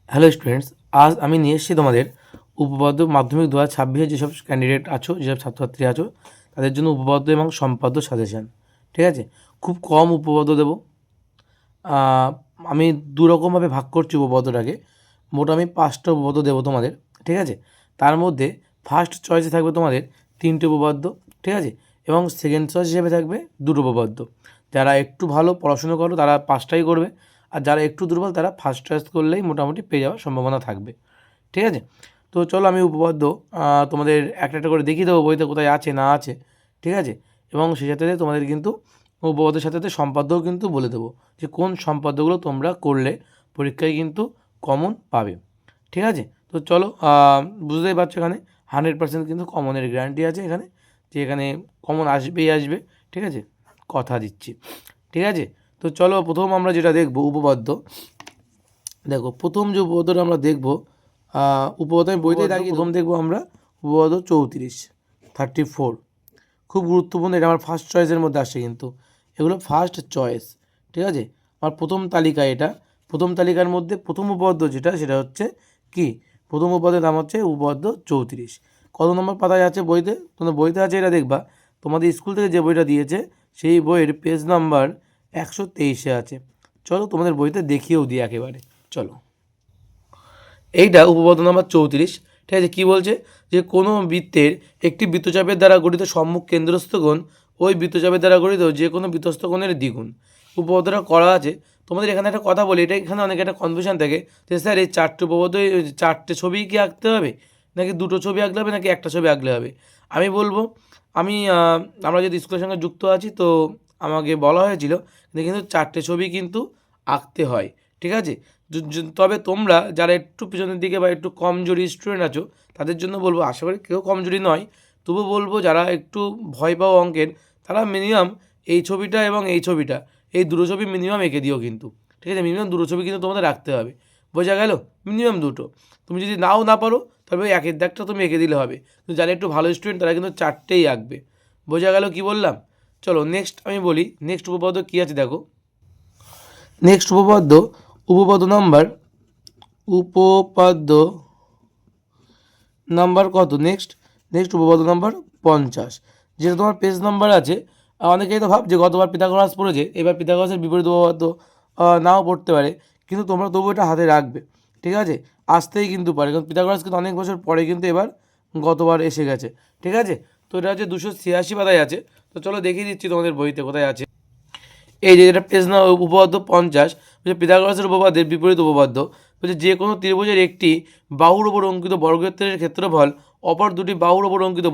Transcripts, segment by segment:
Hello students, আজ আমি নিয়ে এসেছি তোমাদের উপপাদ্য মাধ্যমিক 2026 যেসব ক্যান্ডিডেট আছো, যেসব ছাত্রছাত্রী আছো, তাদের জন্য উপপাদ্য এবং সম্পাদ্য সাজেশন। ঠিক আছে, খুব কম উপপাদ্য দেবো। আমি দুরকমভাবে ভাগ করছি উপপাদ্যটাকে। মোট আমি 5টা উপপাদ্য দেবো তোমাদের। ঠিক আছে, তার মধ্যে ফার্স্ট চয়েসে থাকবে তোমাদের 3টে উপপাদ্য। ঠিক আছে, এবং সেকেন্ড চয়েস হিসেবে থাকবে 2টো উপপাদ্য। যারা একটু ভালো পড়াশুনো করো তারা 5টাই করবে, আর যারা একটু দুর্বল তারা ফার্স্ট চয়েস করলেই মোটামুটি পেয়ে যাওয়ার সম্ভাবনা থাকবে। ঠিক আছে, তো চলো আমি উপপাদ্য তোমাদের একটা একটা করে দেখিয়ে দেবো বইতে কোথায় আছে না আছে। ঠিক আছে, এবং সেই সাথে তোমাদের কিন্তু উপপাদ্যের সাথে সাথে সম্পাদ্যও কিন্তু বলে দেবো যে কোন সম্পাদ্যগুলো তোমরা করলে পরীক্ষায় কিন্তু কমন পাবে। ঠিক আছে, তো চলো, বুঝতেই পারছো এখানে 100% কিন্তু কমনের গ্যারান্টি আছে এখানে, যে এখানে কমন আসবেই আসবে। ঠিক আছে, কথা দিচ্ছি। ঠিক আছে, তো চলো প্রথম আমরা যেটা দেখবো উপপাদ্য। দেখো প্রথম যে উপপাদ্যটা আমরা দেখবো, উপপাদ্য আমি বইতেই থাকি। প্রথম দেখবো আমরা উপপাদ্য 34 খুব গুরুত্বপূর্ণ। এটা আমার ফার্স্ট চয়েসের মধ্যে আসছে, কিন্তু এগুলো ফার্স্ট চয়েস। ঠিক আছে, আমার প্রথম তালিকা এটা। প্রথম তালিকার মধ্যে প্রথম উপপাদ্য যেটা, সেটা হচ্ছে কি, প্রথম উপপাদ্যের নাম হচ্ছে উপপাদ্য 34। কত নম্বর পাতায় আছে বইতে? তোমাদের বইতে আছে, এটা দেখবা তোমাদের স্কুল থেকে যে বইটা দিয়েছে সেই বইয়ের পেজ নাম্বার 123-এ আছে। চলো তোমাদের বইতে দেখিয়েও দিই একেবারে। চলো, এইটা উপপাদ্য নাম্বার 34। ঠিক আছে, কী বলছে, যে কোনো বৃত্তের একটি বৃত্তচাপের দ্বারা গঠিত সম্মুখ কেন্দ্রস্থ কোণ ওই বৃত্তচাপের দ্বারা গঠিত যে কোনো বৃত্তস্থ কোণের দ্বিগুণ। উপপাদ্যটা করা আছে। তোমাদের এখানে একটা কথা বলি, এটা এখানে অনেক একটা কনফিউশন থাকে যে স্যার এই 4টে উপপাদ্য, 4টে ছবি কি আঁকতে হবে, নাকি 2টো ছবি আঁকলে হবে, নাকি একটা ছবি আঁকলে হবে। আমি বলবো, আমরা যদি স্কুলের সঙ্গে যুক্ত আছি তো আমাকে বলা হয়েছিল কিন্তু 4টে ছবি কিন্তু আঁকতে হয়। ঠিক আছে, তবে তোমরা যারা একটু পিছনের দিকে বা একটু কমজোরি স্টুডেন্ট আছো তাদের জন্য বলবো, আশা করি কেউ কমজোরি নয়, তবু বলবো যারা একটু ভয় পাও অঙ্কের, তারা মিনিমাম এই ছবিটা এবং এই ছবিটা, এই দুটো ছবি মিনিমাম এঁকে দিও কিন্তু। ঠিক আছে, মিনিমাম দুটো ছবি কিন্তু তোমাদের রাখতে হবে। বোঝা গেল? মিনিমাম দুটো। তুমি যদি না পারো তবে ওই একের দাগটা তুমি এঁকে দিলে হবে, কিন্তু যারা একটু ভালো স্টুডেন্ট তারা কিন্তু 4টেই আঁকবে। বোঝা গেল কি বললাম? চলো নেক্সট আমি বলি, নেক্সট উপপাদ্য কী আছে দেখো। নেক্সট উপপাদ্য নাম্বার কত? নেক্সট উপপাদ্য নাম্বার 50, যেটা তোমার পেজ নাম্বার আছে। অনেকেই তো ভাবছে গতবার পিথাগোরাস পড়েছে, এবার পিথাগোরাসের বিপরীত উপপাদ্য নাও পড়তে পারে, কিন্তু তোমরা তবু এটা হাতে রাখবে। ঠিক আছে, আসতেই কিন্তু পারে, কারণ পিথাগোরাস কিন্তু অনেক বছর পরে কিন্তু এবার গতবার এসে গেছে। ঠিক আছে, তো এটা হচ্ছে 286 পাতায় আছে। তো চলো দেখিয়ে দিচ্ছি তোমাদের বইতে কোথায় আছে। এই যে এটা পেজ না উপপাদ্য 50, বলছে পিথাগোরাসের উপপাদ্যের বিপরীত উপপাদ্য। বলছে যে কোনো ত্রিভুজের একটি বাহুর ওপর অঙ্কিত বর্গক্ষেত্রের ক্ষেত্রফল অপর দুটি বাহুর ওপর অঙ্কিত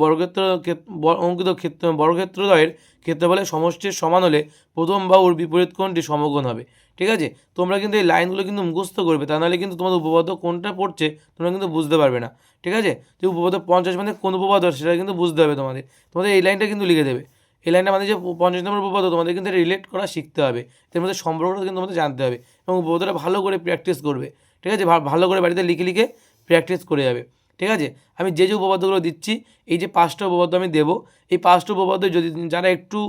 বর্গক্ষেত্রদ্বয়ের ক্ষেত্রফলের সমষ্টির সমান হলে প্রথম বাহুর বিপরীত কোণটি সমকোণ হবে। ঠিক আছে, তোমরা কিন্তু এই লাইনগুলো কিন্তু মুখস্থ করবে, তা নাহলে কিন্তু তোমাদের উপপাদ্য কোনটা পড়ছে তোমরা কিন্তু বুঝতে পারবে না। ঠিক আছে, যে উপপাদ্য 50 মানে কোন উপপাদ্য সেটা কিন্তু বুঝতে হবে তোমাদের। তোমাদের এই লাইনটা কিন্তু লিখে দেবে। এই লাইনটা মানে যে 50 নম্বর উপপাদ্য, তোমাদের কিন্তু রিলেট করা শিখতে হবে, এর মধ্যে সম্পর্কটা কিন্তু তোমাদের জানতে হবে, এবং উপপাদ্যটা ভালো করে প্র্যাকটিস করবে। ঠিক আছে, ভালো করে বাড়িতে লিখে প্র্যাকটিস করে যাবে। ঠিক আছে, আমি যে উপপাদ্যগুলো দিচ্ছি, এই যে 5টা উপপাদ্য আমি দেবো, এই 5টা উপপাদ্য যদি যারা একটু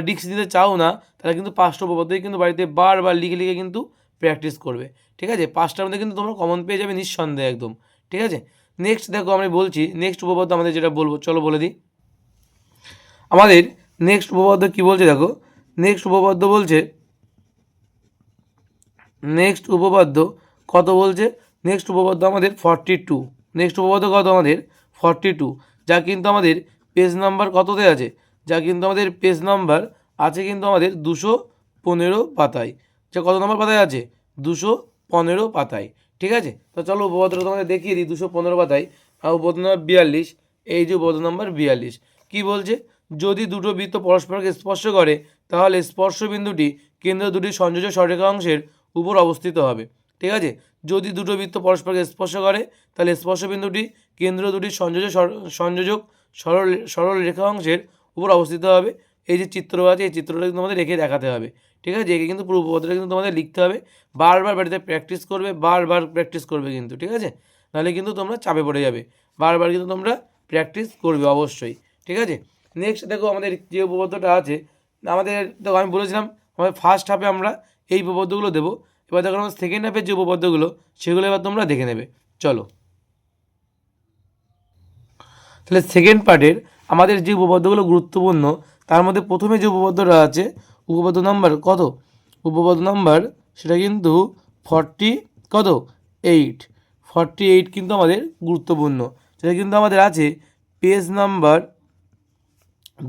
রিস্ক নিতে চাও না, তারা কিন্তু 5টা উপপাদ্যই কিন্তু বাড়িতে বারবার লিখে কিন্তু প্র্যাকটিস করবে। ঠিক আছে, 5টার মধ্যে কিন্তু তোমরা কমন পেয়ে যাবে নিঃসন্দেহে একদম। ঠিক আছে, নেক্সট দেখো আমি বলছি, নেক্সট উপপাদ্য আমাদের যেটা বলবো, চলো বলে দিই। আমাদের নেক্সট উপপাদ্য কী বলছে দেখো। নেক্সট উপপাদ্য কত বলছে? নেক্সট উপপাদ্য আমাদের 42। নেক্সট উপপাদ্য কত আমাদের? 42, যা কিন্তু আমাদের পেজ নাম্বার কততে আছে? যা কিন্তু আমাদের পেজ নাম্বার আছে কিন্তু আমাদের 215 পাতায়। যা কত নম্বর পাতায় আছে? 215 পাতায়। ঠিক আছে, তো চলো উপপাদ্যটা তোমাদের দেখিয়ে দিই। 215 পাতায় উপপাদ্য নম্বর 42, এই যে উপপাদ্য নম্বর 42 কী বলছে, যদি দুটো বৃত্ত পরস্পরকে স্পর্শ করে তাহলে স্পর্শবিন্দুটি কেন্দ্র দুটি সংযোজক সরলরেখাংশের উপর অবস্থিত হবে। ঠিক আছে, যদি দুটো বৃত্ত পরস্পরকে স্পর্শ করে তাহলে স্পর্শবিন্দুটি কেন্দ্র দুটি সংযোজক সরল রেখাংশের উপর অবস্থিত হবে। এই যে চিত্র আছে, এই চিত্রটা কিন্তু তোমাদের রেখে দেখাতে হবে। ঠিক আছে, একে কিন্তু পুরো উপপাদ্যটা কিন্তু তোমাদের লিখতে হবে, বারবার বাড়িতে প্র্যাকটিস করবে, বারবার প্র্যাকটিস করবে কিন্তু। ঠিক আছে, নাহলে কিন্তু তোমরা চাপে পড়ে যাবে, বারবার কিন্তু তোমরা প্র্যাকটিস করবে অবশ্যই। ঠিক আছে, নেক্সট দেখো আমাদের যে উপপাদ্যটা আছে, আমাদের দেখো আমি বলেছিলাম আমাদের ফার্স্ট হাফে আমরা এই উপপাদ্যগুলো দেবো, এবার দেখো আমার সেকেন্ড হাফের যে উপপাদ্যগুলো সেগুলো এবার তোমরা দেখে নেবে। চলো তাহলে সেকেন্ড পার্টের আমাদের যে উপপাদ্যগুলো গুরুত্বপূর্ণ তার মধ্যে প্রথমে যে উপপাদ্যটা আছে উপপাদ্য নাম্বার কত, উপপাদ্য নাম্বার সেটা কিন্তু 48 কিন্তু আমাদের গুরুত্বপূর্ণ। সেটা কিন্তু আমাদের আছে পেজ নাম্বার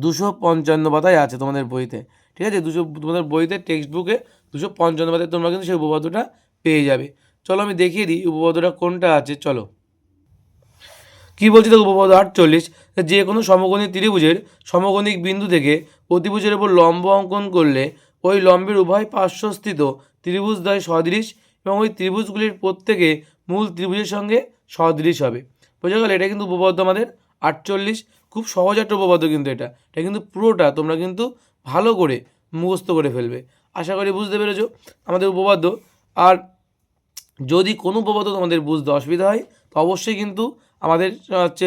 255 পাতায় আছে তোমাদের বইতে, ঠিক আছে। তোমাদের বইতে টেক্সট বুকে 255 পাতায় তোমরা কিন্তু সেই উপপাদ্যটা পেয়ে যাবে। চলো আমি দেখিয়ে দিই উপপাদ্যটা কোনটা আছে। চলো কী বলছি দেখো, উপপাদ্য 48, যে কোনো সমকোণী ত্রিভুজের সমকোণিক বিন্দু থেকে প্রতিভুজের উপর লম্ব অঙ্কন করলে ওই লম্বের উভয় পার্শ্বস্থিত ত্রিভুজদ্বয় সদৃশ এবং ওই ত্রিভুজগুলির প্রত্যেকে মূল ত্রিভুজের সঙ্গে সদৃশ হবে। বোঝা গেল? এটা কিন্তু উপপাদ্য আমাদের 48। খুব সহজ একটা উপপাদ্য কিন্তু এটা কিন্তু পুরোটা তোমরা কিন্তু ভালো করে মুখস্থ করে ফেলবে। আশা করি বুঝতে পেরেছো আমাদের উপপাদ্য। আর যদি কোনো উপপাদ্য তোমাদের বুঝতে অসুবিধা হয় তো অবশ্যই কিন্তু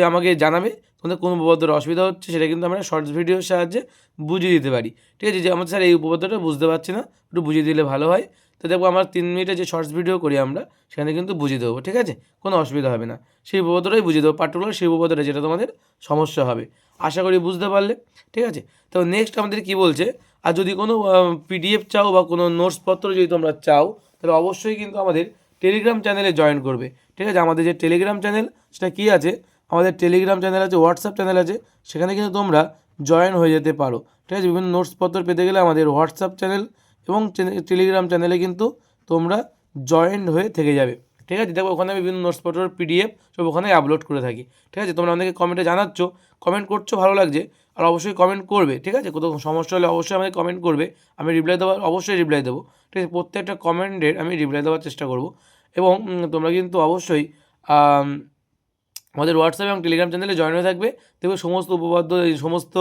আমাকে জানাবে তোমাদের কোন উপপাদ্যের অসুবিধা হচ্ছে, সেটা কিন্তু আমরা শর্টস ভিডিওর সাহায্যে বুঝিয়ে দিতে পারি, ঠিক আছে। যে আমার স্যার এই উপপাদ্যটা বুঝতে পারছি না, একটু বুঝিয়ে দিলে ভালো হয়। তো দেখবো আমার 3 মিনিটের যে শর্টস ভিডিও করি আমরা সেখানে কিন্তু বুঝিয়ে দেবো, ঠিক আছে, কোনো অসুবিধা হবে না। সেই উপপাদ্যটাই বুঝিয়ে দেবো, পার্টিকুলার সেই উপপাদ্যটা যেটা তোমাদের সমস্যা হবে। আশা করি বুঝতে পারলে, ঠিক আছে। তো নেক্সট আমাদের কি বলছে, আর যদি কোনো পিডিএফ চাও বা কোনো নোটসপত্র যদি তোমরা চাও তাহলে অবশ্যই কিন্তু আমাদের টেলিগ্রাম চ্যানেলে জয়েন করবে, ঠিক আছে। আমাদের যে টেলিগ্রাম চ্যানেল সেটা কী আছে, আমাদের টেলিগ্রাম চ্যানেল আছে, হোয়াটসঅ্যাপ চ্যানেল আছে, সেখানে কিন্তু তোমরা জয়েন হয়ে যেতে পারো, ঠিক আছে। বিভিন্ন নোটসপত্র পেতে গেলে আমাদের হোয়াটসঅ্যাপ চ্যানেল এবং টেলিগ্রাম চ্যানেলে কিন্তু তোমরা জয়েন হয়ে থেকে যাবে, ঠিক আছে। দেখো ওখানে আমি বিভিন্ন নোটসপত্রের পিডিএফ সব ওখানে আপলোড করে থাকি, ঠিক আছে। তোমরা আমাদেরকে কমেন্টে জানাচ্ছ, কমেন্ট করছো, ভালো লাগছে, আর অবশ্যই কমেন্ট করবে, ঠিক আছে। কোথাও সমস্যা হলে অবশ্যই আমাকে কমেন্ট করবে, আমি অবশ্যই রিপ্লাই দেবো, ঠিক আছে। প্রত্যেকটা কমেন্টের আমি রিপ্লাই দেওয়ার চেষ্টা করব। এবং তোমরা কিন্তু অবশ্যই আমাদের হোয়াটসঅ্যাপ এবং টেলিগ্রাম চ্যানেলে জয়েন হয়ে থাকবে। দেখবে সমস্ত উপপাদ্য, এই সমস্ত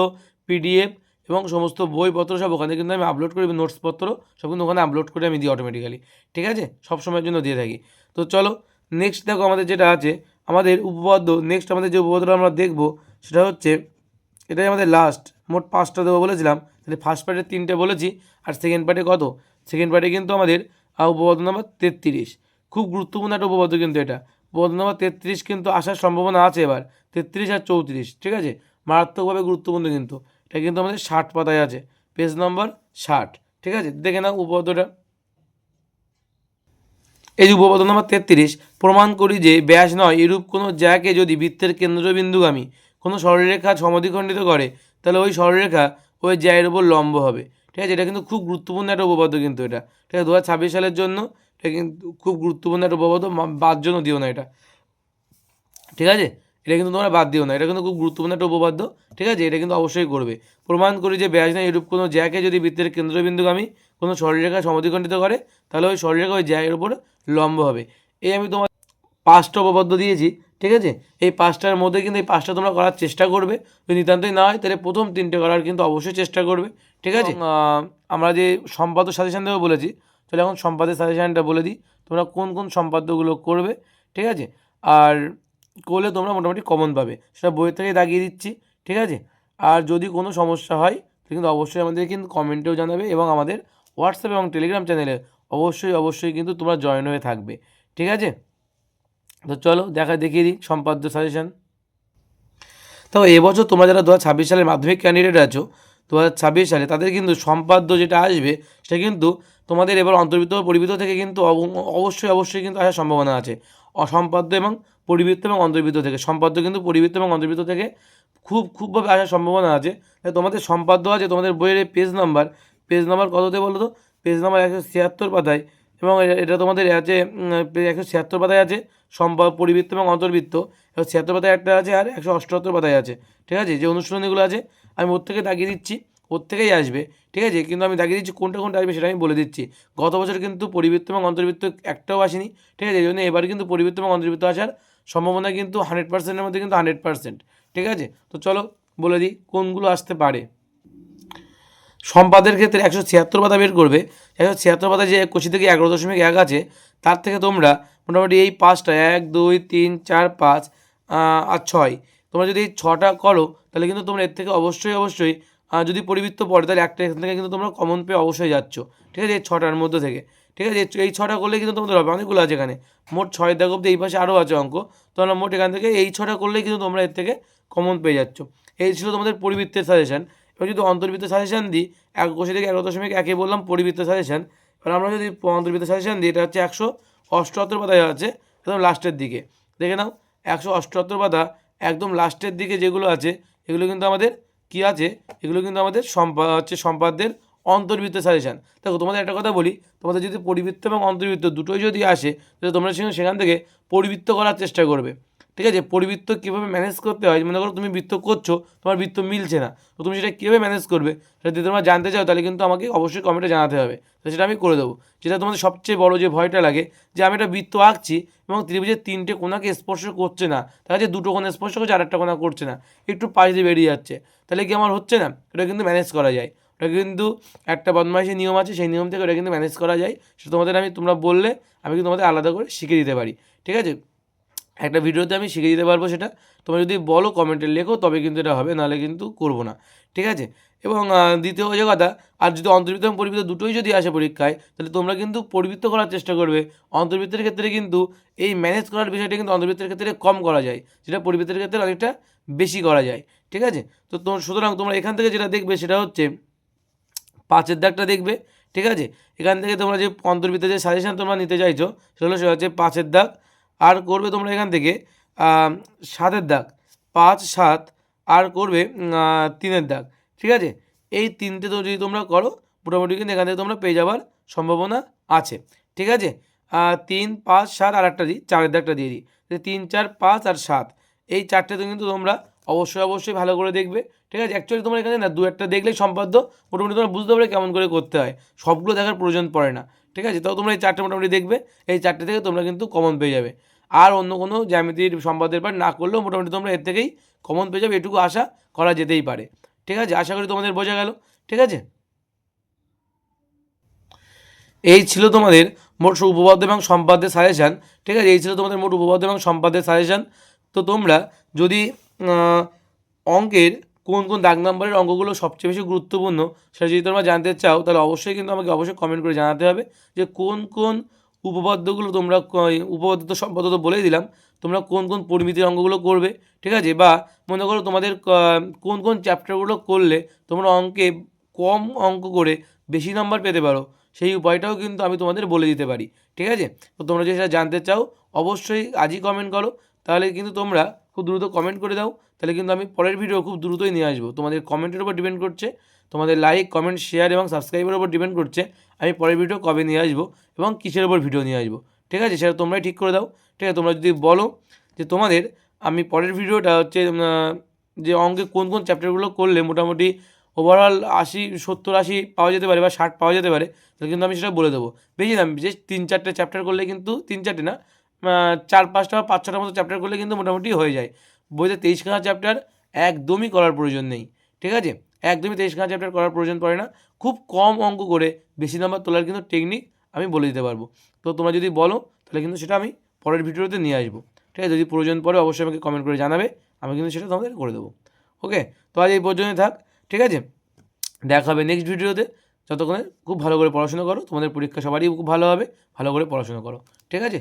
পিডিএফ এবং সমস্ত বইপত্র সব ওখানে কিন্তু আমি আপলোড করি, নোটসপত্র সব কিন্তু ওখানে আপলোড করে আমি দিই অটোমেটিক্যালি, ঠিক আছে, সব সময়ের জন্য দিয়ে থাকি। তো চলো নেক্সট দেখো আমাদের যেটা আছে আমাদের উপপাদ্য, নেক্সট আমাদের যে উপপাদ্যটা আমরা দেখব সেটা হচ্ছে, এটাই আমাদের লাস্ট, মোট 5টা দেবো বলেছিলাম, তাহলে ফার্স্ট পার্টে 3টে বলেছি, আর সেকেন্ড পার্টে কত, সেকেন্ড পার্টে কিন্তু আমাদের উপপাদ্য নাম্বার 33। খুব গুরুত্বপূর্ণ একটা উপপাদ্য কিন্তু এটা, উপপাদ্য নাম্বার 33 কিন্তু আসার সম্ভাবনা আছে এবার, 33 আর 34, ঠিক আছে, মারাত্মকভাবে গুরুত্বপূর্ণ কিন্তু। এটা কিন্তু আমাদের 60 পাতায় আছে, পেজ নাম্বার 60, ঠিক আছে। দেখে নাও উপপাদ্যটা। এই যে উপপাদ্য নাম্বার 33, প্রমাণ করি যে ব্যাস নয় এরূপ কোনো জ্যাকে যদি বৃত্তের কেন্দ্রবিন্দুগামী কোনো সরলরেখা সমদ্বিখণ্ডিত করে তাহলে ওই সরলরেখা ওই জ্যায়ের উপর লম্ব হবে, ঠিক আছে। এটা কিন্তু খুব গুরুত্বপূর্ণ একটা উপপাদ্য কিন্তু এটা, ঠিক আছে, 2026 সালের জন্য এটা কিন্তু খুব গুরুত্বপূর্ণ একটা উপপাদ্য, বাদ জন্য দিও না এটা, ঠিক আছে। এটা কিন্তু তোমরা বাদ দিও না, এটা কিন্তু খুব গুরুত্বপূর্ণ একটা উপপাদ্য, ঠিক আছে। এটা কিন্তু অবশ্যই করবে। প্রমাণ করি যে ব্যাস নয় এরূপ কোনো জ্যাকে যদি বৃত্তের কেন্দ্রবিন্দুগামী কোনো সরলরেখা সমদ্বিখণ্ডিত করে তাহলে ওই সরলরেখা ওই জ্যায়ের উপর লম্ব হবে। এই আমি তোমার 5টা উপপাদ্য দিয়েছি, ঠিক আছে। এই 5টার মধ্যে কিন্তু এই 5টা তোমরা করার চেষ্টা করবে, যদি নিতান্তই না হয় তাহলে প্রথম 3টে করার কিন্তু অবশ্যই চেষ্টা করবে, ঠিক আছে। আমরা যে সম্পাদ্য সাজেশান দেবো বলেছি, তাহলে এখন সম্পাদ্যের সাজেশানটা বলে দিই, তোমরা কোন কোন সম্পাদ্যগুলো করবে, ঠিক আছে। আর করলে তোমরা মোটামুটি কমন পাবে, সেটা বইয়ের থেকেই দাগিয়ে দিচ্ছি, ঠিক আছে। আর যদি কোনো সমস্যা হয় তাহলে কিন্তু অবশ্যই আমাদের কিন্তু কমেন্টেও জানাবে, এবং আমাদের হোয়াটসঅ্যাপ এবং টেলিগ্রাম চ্যানেলে অবশ্যই কিন্তু তোমরা জয়েন হয়ে থাকবে, ঠিক আছে। তো চলো দেখিয়ে দিই সম্পাদ্য সাজেশান। তো এবছর তোমরা যারা 2026 সালের মাধ্যমিক ক্যান্ডিডেট আছো 2026 সালে, তাদের কিন্তু সম্পাদ্য যেটা আসবে সেটা কিন্তু তোমাদের এবার অন্তর্বৃত্ত ও পরিবৃত্ত থেকে কিন্তু অবশ্যই কিন্তু আসার সম্ভাবনা আছে। অসম্পাদ্য এবং পরিবৃত্ত এবং অন্তর্বৃত্ত থেকে, সম্পাদ্য কিন্তু পরিবৃত্ত এবং অন্তর্বৃত্ত থেকে খুবভাবে আসার সম্ভাবনা আছে। তাই তোমাদের সম্পাদ্য আছে তোমাদের বইয়ের পেজ নাম্বার কততে বলো তো, পেজ নাম্বার 176 পাতায়, এবং এটা তোমাদের আছে 176 পাতায় আছে পরিবৃত্ত এবং অন্তর্বৃত্ত, 76 পাতায় একটা আছে, আর 178 পাতায় আছে, ঠিক আছে। যে অনুশীলনীগুলো আছে আমি ওর থেকে দাগিয়ে দিচ্ছি, ওর থেকেই আসবে, ঠিক আছে। কিন্তু আমি দাগিয়ে দিচ্ছি কোনটা আসবে সেটা আমি বলে দিচ্ছি। গত বছর কিন্তু পরিবৃত্ত এবং অন্তর্বৃত্ত একটাও আসেনি, ঠিক আছে। এই জন্য এবার কিন্তু পরিবৃত্ত এবং অন্তর্বৃত্ত আসার সম্ভাবনা কিন্তু 100%-এর মধ্যে কিন্তু 100%, ঠিক আছে। তো চলো বলে দিই কোনগুলো আসতে পারে। সম্পাদের ক্ষেত্রে 176 পাতা বের করবে, 176 পাতা যে কোষি থেকে 11.1 আছে তার থেকে তোমরা মোটামুটি এই 5টা 1 2 3 4 5 আর 6, তোমরা যদি এই 6টা করো তাহলে কিন্তু তোমরা এর থেকে অবশ্যই যদি পরিবৃত্ত পড়ে তাহলে একটা এখান থেকে কিন্তু তোমরা কমন পেয়ে অবশ্যই যাচ্ছ, ঠিক আছে, এই 6টার মধ্যে থেকে, ঠিক আছে। এই 6টা করলে কিন্তু তোমাদের হবে, অনেকগুলো আছে এখানে, মোট 6 দাগ অবধি এই পাশে আরও আছে অঙ্ক। তোমরা মোট এখান থেকে এই 6টা করলেই কিন্তু তোমরা এর থেকে কমন পেয়ে যাচ্ছ। এই ছিল তোমাদের পরিবৃত্তের সাজেশান। এবার যদি অন্তর্বৃত্তের সাজেশান দিই, 1 কোষে থেকে 11.1 বললাম পরিবৃত্তের সাজেশান। এবার আমরা যদি অন্তর্বৃত্তের সাজেশান দিই, এটা হচ্ছে 188 পাতায় আছে, একদম লাস্টের দিকে দেখে নাও। 188 পাতা একদম লাস্টের দিকে যেগুলো আছে এগুলো কিন্তু আমাদের কী আছে, এগুলো কিন্তু আমাদের সম্পাদ্যের অন্তর্বৃত্ত সাজেশান। দেখো তোমাদের একটা কথা বলি, তোমাদের যদি পরিবৃত্ত এবং অন্তর্বৃত্ত দুটোই যদি আসে, তাহলে তোমরা সেখান থেকে পরিবৃত্ত করার চেষ্টা করবে। ঠিক আছে, পরিবৃত্ত কীভাবে ম্যানেজ করতে হয়, মনে করো তুমি বৃত্ত করছো, তোমার বৃত্ত মিলছে না, তো তুমি সেটা কীভাবে ম্যানেজ করবে সেটা যদি তোমরা জানতে চাও, তাহলে কিন্তু আমাকে অবশ্যই কমেন্টে জানাতে হবে, তো সেটা আমি করে দেবো। যেটা তোমাদের সবচেয়ে বড় যে ভয়টা লাগে, যে আমি একটা বৃত্ত আঁকছি এবং ত্রিভুজের 3টে কোণাকে স্পর্শ করছে না, দেখা যাচ্ছে 2টো কোণা স্পর্শ করছে, আর একটা কোণা করছে না, একটু পাশ দিয়ে বেরিয়ে যাচ্ছে, তাহলে কি আমার হচ্ছে না? এটা কিন্তু ম্যানেজ করা যায়, ওটা কিন্তু একটা বদমাইশি নিয়ম আছে, সেই নিয়ম থেকে ওটা কিন্তু ম্যানেজ করা যায়। সেটা তোমাদের তোমরা বললে আমি কিন্তু তোমাদের আলাদা করে শিখিয়ে দিতে পারি। ঠিক আছে, একটা ভিডিওতে আমি শিখিয়ে দিতে পারবো, সেটা তোমরা যদি বলো কমেন্টে লেখো তবে কিন্তু এটা হবে, নাহলে কিন্তু করবো না। ঠিক আছে, এবং দ্বিতীয় যে কথা, আর যদি অন্তর্বৃত্ত এবং পরিবৃত্ত দুটোই যদি আসে পরীক্ষায়, তাহলে তোমরা কিন্তু পরিবৃত্ত করার চেষ্টা করবে। অন্তর্বৃত্তের ক্ষেত্রে কিন্তু এই ম্যানেজ করার বিষয়টা কিন্তু অন্তর্বৃত্তের ক্ষেত্রে কম করা যায়, যেটা পরিবৃত্তের ক্ষেত্রে অনেকটা বেশি করা যায়। ঠিক আছে, তো সুতরাং তোমরা এখান থেকে যেটা দেখবে সেটা হচ্ছে 5-এর দাগটা দেখবে। ঠিক আছে, এখান থেকে তোমরা যে অন্তর্বৃত্তের যে সাজেশান তোমরা নিতে চাইছো সেটা হচ্ছে 5-এর দাগ। আর করবে তোমরা এখান থেকে 7-এর দাগ, 5, 7, আর করবে 3-এর দাগ। ঠিক আছে, এই 3টে তো যদি তোমরা করো, মোটামুটি কিন্তু এখান থেকে তোমরা পেয়ে যাওয়ার সম্ভাবনা আছে। ঠিক আছে, 3, 5, 7 আর একটা দিই, 4-এর দাগটা দিয়ে দিই। 3, 4, 5 আর 7, এই 4টে তো কিন্তু তোমরা অবশ্যই ভালো করে দেখবে। ঠিক আছে, অ্যাকচুয়ালি তোমরা এখানে না 2-একটা দেখলেই সম্পাদ্য মোটামুটি তোমরা বুঝতে পারবে কেমন করে করতে হয়, সবগুলো দেখার প্রয়োজন পড়ে না। ঠিক আছে, তাও তোমরা এই 4টে মোটামুটি দেখবে, এই 4টে থেকে তোমরা কিন্তু কমন পেয়ে যাবে। আর অন্য কোনো জ্যামিতির সম্পাদ্যের পাঠ না করলেও মোটামুটি তোমরা এর থেকেই কমন পেয়ে যাবে, এটুকু আশা করা যেতেই পারে। ঠিক আছে, আশা করি তোমাদের বোঝা গেল। ঠিক আছে, এই ছিল তোমাদের মোট উপপাদ্য এবং সম্পাদ্যের সাজেশান। ঠিক আছে, এই ছিল তোমাদের মোট উপপাদ্য এবং সম্পাদ্যের সাজেশান। তো তোমরা যদি অঙ্কের কোন কোন দাগ নম্বরের অঙ্কগুলো সবচেয়ে বেশি গুরুত্বপূর্ণ সেটা যদি তোমরা জানতে চাও, তাহলে অবশ্যই কিন্তু আমাকে অবশ্যই কমেন্ট করে জানাতে হবে যে কোন কোন উপপাদ্যগুলো তোমরা, উপপাদ্য তো সম্পাদ্য তো বলেই দিলাম, তোমরা কোন কোন পরিমিতির অঙ্কগুলো করবে। ঠিক আছে, বা মনে করো তোমাদের কোন কোন চ্যাপ্টারগুলো করলে তোমরা অঙ্কে কম অঙ্ক করে বেশি নাম্বার পেতে পারো, সেই উপায়টাও কিন্তু আমি তোমাদের বলে দিতে পারি। ঠিক আছে, তো তোমরা যদি সেটা জানতে চাও অবশ্যই আজই কমেন্ট করো, তাহলে কিন্তু তোমরা খুব দ্রুত কমেন্ট করে দাও, তাহলে কিন্তু আমি পরের ভিডিও খুব দ্রুতই নিয়ে আসবো। তোমাদের কমেন্টের উপর ডিপেন্ড করছে, তোমাদের লাইক, কমেন্ট, শেয়ার এবং সাবস্ক্রাইবের উপর ডিপেন্ড করছে আমি পরের ভিডিও কবে নিয়ে আসবো এবং কিসের উপর ভিডিও নিয়ে আসবো। ঠিক আছে, সেটা তোমরাই ঠিক করে দাও। ঠিক আছে, তোমরা যদি বলো যে তোমাদের আমি পরের ভিডিওটা হচ্ছে যে অঙ্কে কোন কোন চ্যাপ্টারগুলো করলে মোটামুটি ওভারঅল 70-80 পাওয়া যেতে পারে বা 60 পাওয়া যেতে পারে, তাহলে কিন্তু আমি সেটা বলে দেবো। বেশি না, যে 3-4টে চ্যাপ্টার করলে কিন্তু, 3-4টে না, 4-5টা বা 5-6টার মতো চ্যাপ্টার করলে কিন্তু মোটামুটি হয়ে যায়। বইতে 23খানা চ্যাপ্টার একদমই করার প্রয়োজন নেই। ঠিক আছে, একদমই 23খানা চ্যাপ্টার করার প্রয়োজন পড়ে না, খুব কম অঙ্ক করে বেশি নাম্বার তোলার কিন্তু টেকনিক আমি বলে দিতে পারবো। তো তোমরা যদি বলো তাহলে কিন্তু সেটা আমি পরের ভিডিওতে নিয়ে আসবো। ঠিক আছে, যদি প্রয়োজন পড়ে অবশ্যই আমাকে কমেন্ট করে জানাবে, আমি কিন্তু সেটা তোমাদের করে দেবো। ওকে, তো আজ এই পর্যন্তই থাক। ঠিক আছে, দেখা হবে নেক্সট ভিডিওতে। যতক্ষণে খুব ভালো করে পড়াশোনা করো, তোমাদের পরীক্ষা সবারই খুব ভালো হবে, ভালো করে পড়াশোনা করো। ঠিক আছে।